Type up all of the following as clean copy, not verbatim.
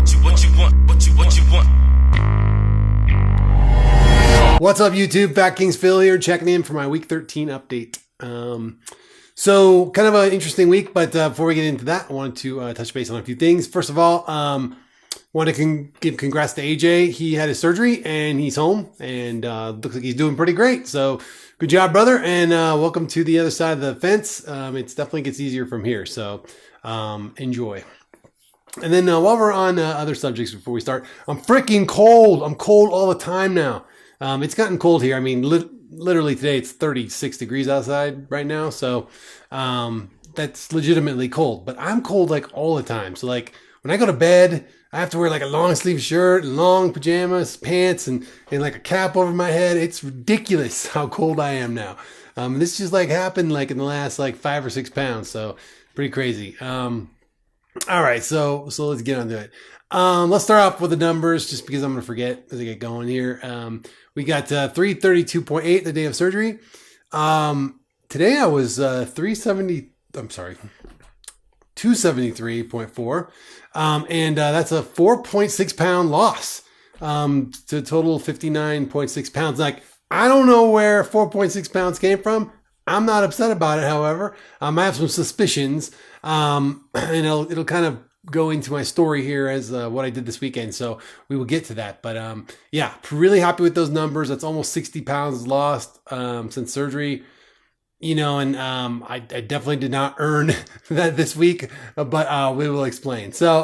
What's up, YouTube? FatKings Phil here, checking in for my Week 13 update. So kind of an interesting week, but before we get into that, I wanted to touch base on a few things. First of all, want to give congrats to AJ. He had his surgery and he's home, and looks like he's doing pretty great. So good job, brother, and welcome to the other side of the fence. It definitely gets easier from here, so enjoy. And then while we're on other subjects before we start, I'm freaking cold. I'm cold all the time now. It's gotten cold here. I mean, literally today it's 36 degrees outside right now. So that's legitimately cold. But I'm cold like all the time. So like when I go to bed, I have to wear like a long sleeve shirt, long pajamas, pants, and like a cap over my head. It's ridiculous how cold I am now. This just like happened like in the last like 5 or 6 pounds. So pretty crazy. All right, so let's get on to it. Let's start off with the numbers just because I'm going to forget as I get going here. We got 332.8 the day of surgery. Today I was 273.4. And that's a 4.6 pound loss to total 59.6 pounds. Like, I don't know where 4.6 pounds came from. I'm not upset about it, however. I have some suspicions. And it'll kind of go into my story here as what I did this weekend. So we will get to that. But yeah, really happy with those numbers. That's almost 60 pounds lost since surgery. You know, and I definitely did not earn that this week, but we will explain. So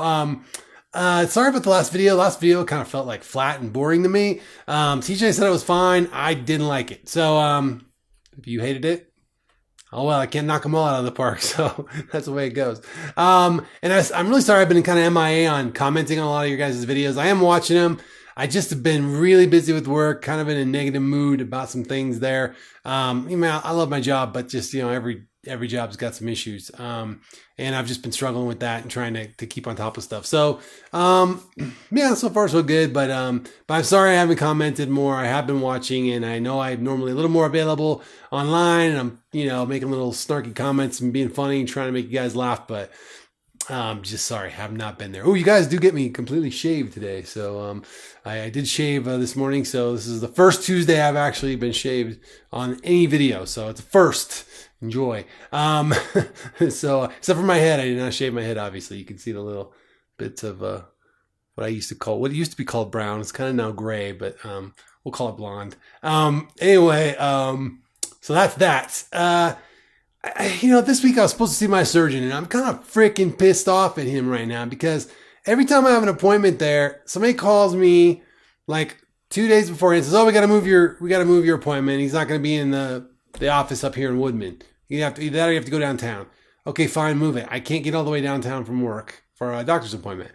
sorry about the last video. Last video kind of felt like flat and boring to me. TJ said it was fine. I didn't like it. So if you hated it, oh, well, I can't knock them all out of the park. So that's the way it goes. And I'm really sorry I've been kind of MIA on commenting on a lot of your guys' videos. I am watching them. I just have been really busy with work, kind of in a negative mood about some things there. I love my job, but just, you know, every job's got some issues. And I've just been struggling with that and trying to keep on top of stuff. So, yeah, so far so good, but I'm sorry I haven't commented more. I have been watching, and I know I'm normally a little more available online, and I'm, you know, making little snarky comments and being funny and trying to make you guys laugh, but just sorry, have not been there. Oh, you guys do get me completely shaved today. So, I did shave this morning. So this is the first Tuesday I've actually been shaved on any video. So it's a first. Enjoy. So except for my head, I did not shave my head. Obviously, you can see the little bits of what it used to be called brown. It's kind of now gray, but we'll call it blonde. Anyway, so that's that. You know, this week I was supposed to see my surgeon, and I'm kind of freaking pissed off at him right now because every time I have an appointment there, somebody calls me like 2 days before and says, "Oh, we got to move your appointment. He's not going to be in the office up here in Woodman. You have to go downtown." Okay, fine, move it. I can't get all the way downtown from work for a doctor's appointment.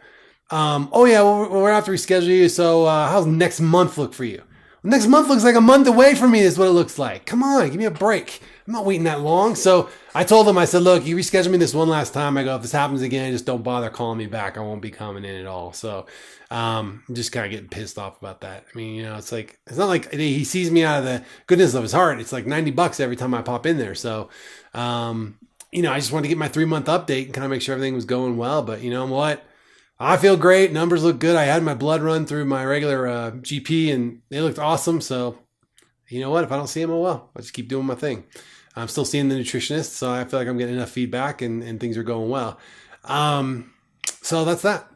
Oh yeah, well, we're going to have to reschedule you. So how's next month look for you? Well, next month looks like a month away from me is what it looks like. Come on, give me a break. I'm not waiting that long. So I told him, I said, look, you reschedule me this one last time. I go, if this happens again, just don't bother calling me back. I won't be coming in at all. So I'm just kind of getting pissed off about that. I mean, you know, it's not like he sees me out of the goodness of his heart. It's like $90 every time I pop in there. So, you know, I just wanted to get my 3-month update and kind of make sure everything was going well. But you know what? I feel great. Numbers look good. I had my blood run through my regular GP, and they looked awesome. So, you know what? If I don't see them, oh well. I'll just keep doing my thing. I'm still seeing the nutritionist, so I feel like I'm getting enough feedback and things are going well. So that's that.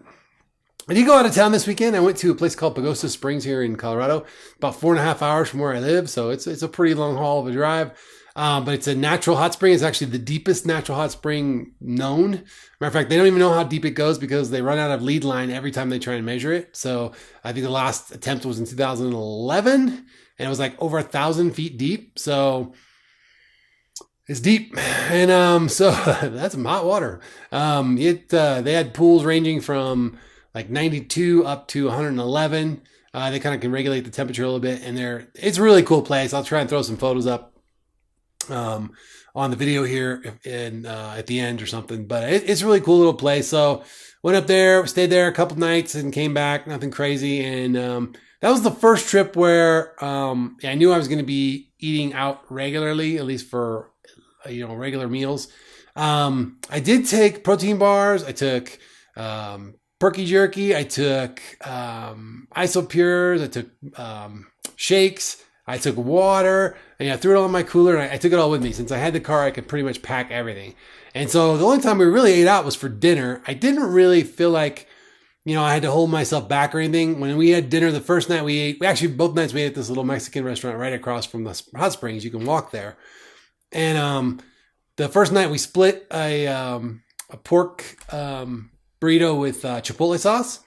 I did go out of town this weekend. I went to a place called Pagosa Springs here in Colorado, about 4.5 hours from where I live. So it's a pretty long haul of a drive. But it's a natural hot spring. It's actually the deepest natural hot spring known. Matter of fact, they don't even know how deep it goes because they run out of lead line every time they try and measure it. So I think the last attempt was in 2011, and it was like over 1,000 feet deep. So it's deep, and so that's some hot water. They had pools ranging from like 92 up to 111. They kind of can regulate the temperature a little bit, and it's a really cool place. I'll try and throw some photos up on the video here and at the end or something. But it's a really cool little place. So went up there, stayed there a couple nights, and came back. Nothing crazy, and that was the first trip where I knew I was going to be eating out regularly, at least for regular meals. I did take protein bars. I took Perky jerky. I took Isopures. I took shakes. I took water, and I threw it all in my cooler, and I took it all with me. Since I had the car, I could pretty much pack everything. And so the only time we really ate out was for dinner. I didn't really feel like, I had to hold myself back or anything. When we had dinner, the first night we ate, both nights we ate at this little Mexican restaurant right across from the hot springs. You can walk there. And the first night we split a pork burrito with chipotle sauce.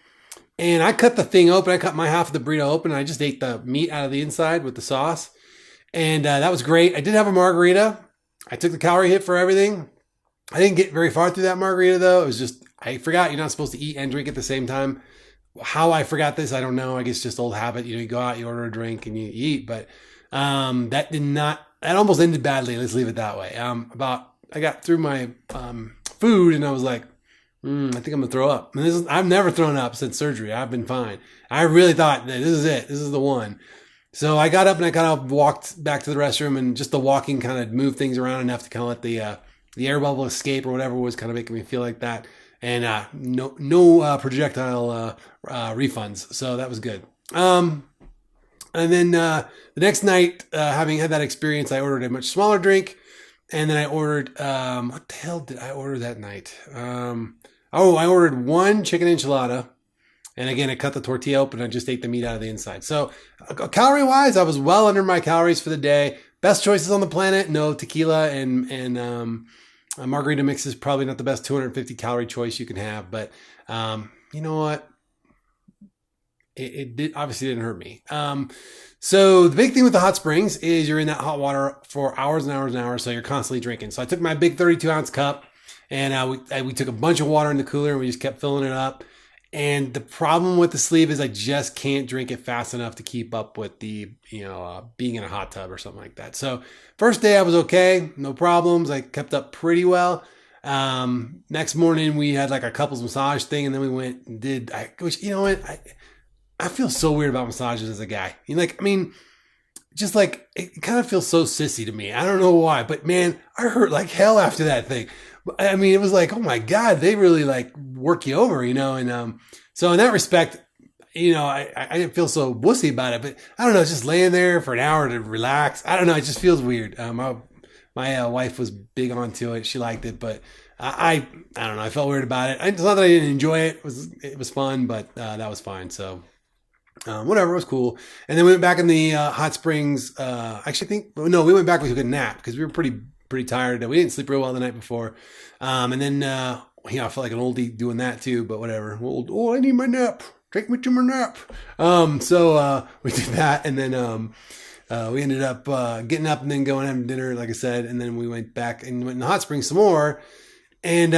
And I cut the thing open. I cut my half of the burrito open, and I just ate the meat out of the inside with the sauce. And that was great. I did have a margarita. I took the calorie hit for everything. I didn't get very far through that margarita, though. It was just, I forgot you're not supposed to eat and drink at the same time. How I forgot this, I don't know. I guess just old habit. You go out, you order a drink, and you eat. But that almost ended badly. Let's leave it that way. I got through my food, and I was like, I think I'm gonna throw up. And I've never thrown up since surgery. I've been fine. I really thought that this is it. This is the one. So I got up and I kind of walked back to the restroom, and just the walking kind of moved things around enough to kind of let the air bubble escape or whatever was kind of making me feel like that. And no projectile refunds. So that was good. And then the next night, having had that experience, I ordered a much smaller drink. And then I ordered, what the hell did I order that night? I ordered one chicken enchilada. And again, I cut the tortilla open and I just ate the meat out of the inside. So calorie wise, I was well under my calories for the day. Best choices on the planet. No, tequila and a margarita mix is probably not the best 250 calorie choice you can have. But you know what? It obviously didn't hurt me. So the big thing with the hot springs is you're in that hot water for hours and hours and hours. So you're constantly drinking. So I took my big 32 ounce cup, and we took a bunch of water in the cooler, and we just kept filling it up. And the problem with the sleeve is I just can't drink it fast enough to keep up with the, being in a hot tub or something like that. So first day I was okay. No problems. I kept up pretty well. Next morning we had like a couples massage thing, and then we went and did, which, you know what? I feel so weird about massages as a guy. Just like, it kind of feels so sissy to me. I don't know why, but man, I hurt like hell after that thing. I mean, it was like, oh my God, they really like work you over, and so in that respect, I didn't feel so wussy about it, but I don't know, just laying there for an hour to relax. I don't know, it just feels weird. My wife was big onto it. She liked it, but I don't know, I felt weird about it. It's not that I didn't enjoy it. It was fun, but that was fine. So whatever, it was cool. And then we went back in the hot springs. We went back. We took a nap because we were pretty tired. We didn't sleep real well the night before. And then I felt like an oldie doing that too, but whatever. I need my nap. Take me to my nap. So we did that, and then we ended up getting up and then going having dinner, like I said, and then we went back and went in the hot springs some more. And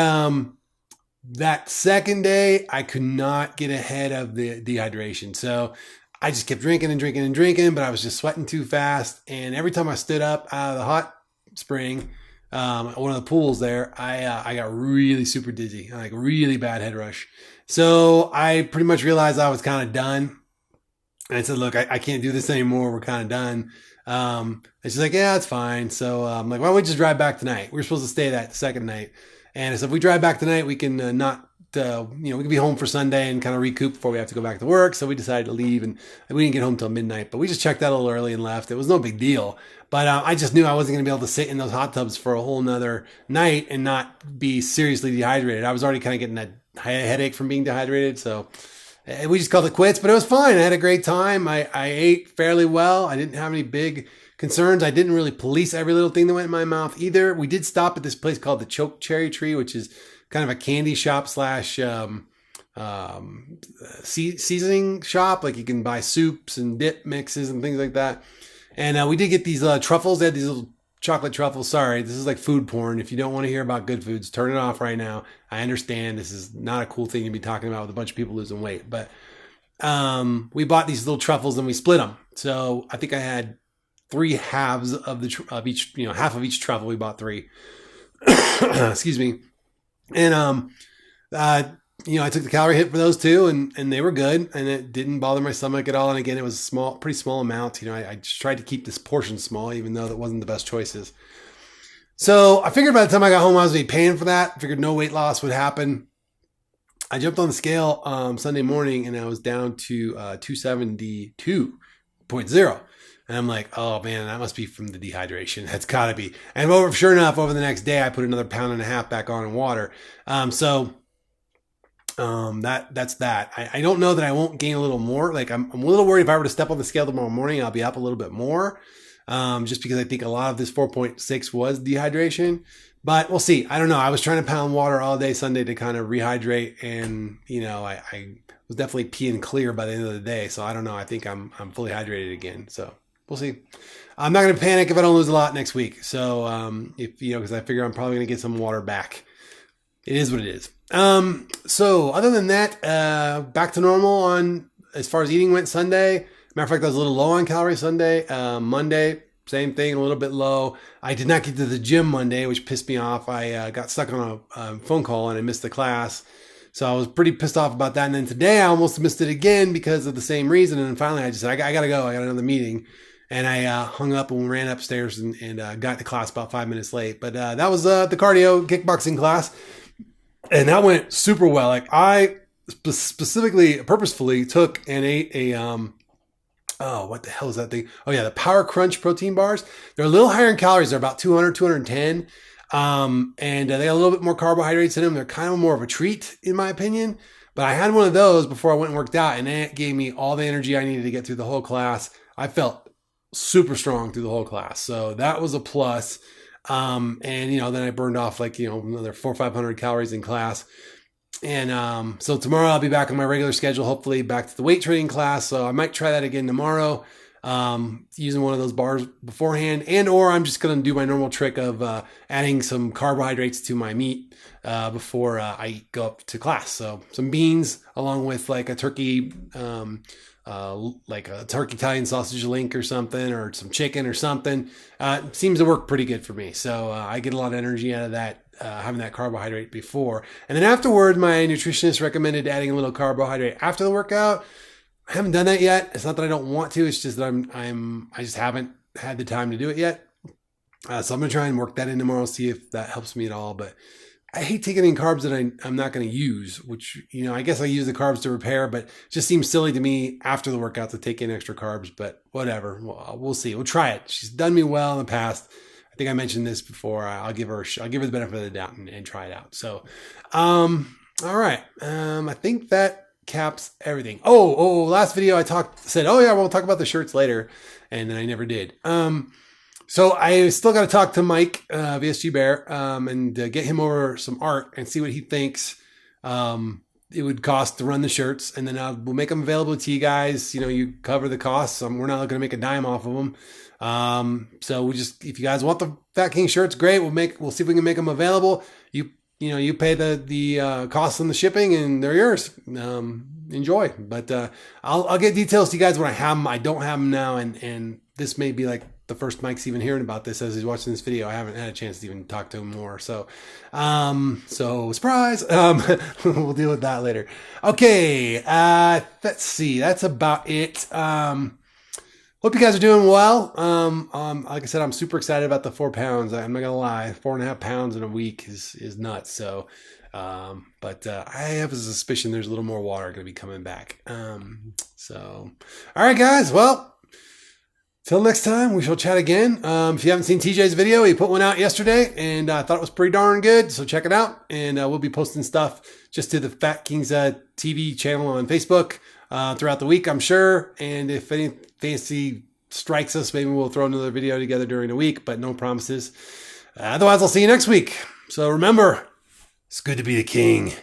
that second day, I could not get ahead of the dehydration. So I just kept drinking and drinking and drinking, but I was just sweating too fast. And every time I stood up out of the hot spring, one of the pools there, I got really super dizzy, like really bad head rush. So I pretty much realized I was kind of done. And I said, look, I can't do this anymore. We're kind of done. And she's like, yeah, it's fine. So I'm like, why don't we just drive back tonight? We were supposed to stay that second night. And so if we drive back tonight, we can we can be home for Sunday and kind of recoup before we have to go back to work. So we decided to leave, and we didn't get home till midnight, but we just checked out a little early and left. It was no big deal, but I just knew I wasn't going to be able to sit in those hot tubs for a whole nother night and not be seriously dehydrated. I was already kind of getting that headache from being dehydrated. So we just called it quits, but it was fine. I had a great time. I ate fairly well. I didn't have any big concerns. I didn't really police every little thing that went in my mouth either. We did stop at this place called the Choke Cherry Tree, which is kind of a candy shop / seasoning shop. Like you can buy soups and dip mixes and things like that. And we did get these truffles. They had these little chocolate truffles. Sorry, this is like food porn. If you don't want to hear about good foods, turn it off right now. I understand this is not a cool thing to be talking about with a bunch of people losing weight. But we bought these little truffles and we split them. So I think I had 3 halves of each, half of each truffle. We bought 3. Excuse me. And I took the calorie hit for those 2, and they were good, and it didn't bother my stomach at all. And again, it was pretty small amount. I just tried to keep this portion small, even though that wasn't the best choices. So I figured by the time I got home, I was going to be paying for that. I figured no weight loss would happen. I jumped on the scale Sunday morning and I was down to 272.0. And I'm like, oh man, that must be from the dehydration. That's gotta be. And sure enough, over the next day, I put another 1.5 pounds back on in water. That's that. I don't know that I won't gain a little more. Like I'm a little worried if I were to step on the scale tomorrow morning, I'll be up a little bit more. Just because I think a lot of this 4.6 was dehydration. But we'll see. I don't know. I was trying to pound water all day Sunday to kind of rehydrate, and I was definitely peeing clear by the end of the day. So I don't know. I think I'm fully hydrated again. So we'll see. I'm not going to panic if I don't lose a lot next week. So because I figure I'm probably going to get some water back. It is what it is. So other than that, back to normal on as far as eating went Sunday. Matter of fact, I was a little low on calories Sunday. Monday, same thing, a little bit low. I did not get to the gym Monday, which pissed me off. I got stuck on a phone call and I missed the class. So I was pretty pissed off about that. And then today I almost missed it again because of the same reason. And then finally I just said, I got to go. I got another meeting. And I hung up and ran upstairs and got to class about 5 minutes late. But that was the cardio kickboxing class. And that went super well. Like I purposefully took and ate what the hell is that thing? Oh yeah, the Power Crunch protein bars. They're a little higher in calories. They're about 200, 210. And they got a little bit more carbohydrates in them. They're kind of more of a treat in my opinion. But I had one of those before I went and worked out, and it gave me all the energy I needed to get through the whole class. I felt super strong through the whole class. So that was a plus. Then I burned off another 400 or 500 calories in class. And so tomorrow I'll be back on my regular schedule, hopefully back to the weight training class. So I might try that again tomorrow, using one of those bars beforehand, or I'm just going to do my normal trick of adding some carbohydrates to my meat before I go up to class. So some beans along with like a turkey, like a turkey Italian sausage link or something, or some chicken or something. Seems to work pretty good for me. So I get a lot of energy out of that. Having that carbohydrate before. And then afterward, my nutritionist recommended adding a little carbohydrate after the workout. I haven't done that yet. It's not that I don't want to. It's just that I just haven't had the time to do it yet. So I'm going to try and work that in tomorrow, see if that helps me at all. But I hate taking in carbs that I'm not going to use, which, I guess I use the carbs to repair, but it just seems silly to me after the workout to take in extra carbs, but whatever. We'll see. We'll try it. She's done me well in the past. I think I mentioned this before. I'll give her the benefit of the doubt and try it out. So, all right. I think that caps everything. Last video I said, we'll talk about the shirts later. And then I never did. So I still got to talk to Mike, VSG Bear, and get him over some art and see what he thinks, it would cost to run the shirts. And then we'll make them available to you guys. You cover the costs. We're not going to make a dime off of them. So if you guys want the Fat King shirts, great. We'll see if we can make them available. You pay the costs on the shipping and they're yours. Enjoy. But, I'll get details to you guys when I have them. I don't have them now. And this may be like the first Mike's even hearing about this as he's watching this video. I haven't had a chance to even talk to him more. So surprise. We'll deal with that later. Okay. Let's see. That's about it. Hope you guys are doing well. Like I said, I'm super excited about the 4 pounds. I'm not gonna lie, 4.5 pounds in a week is nuts. So, but I have a suspicion there's a little more water gonna be coming back. All right, guys. Well, till next time, we shall chat again. If you haven't seen TJ's video, he put one out yesterday, and I thought it was pretty darn good. So check it out, and we'll be posting stuff just to the Fat Kings TV channel on Facebook throughout the week, I'm sure. And if any fancy strikes us, maybe we'll throw another video together during the week, but no promises. Otherwise, I'll see you next week. So remember, it's good to be the king.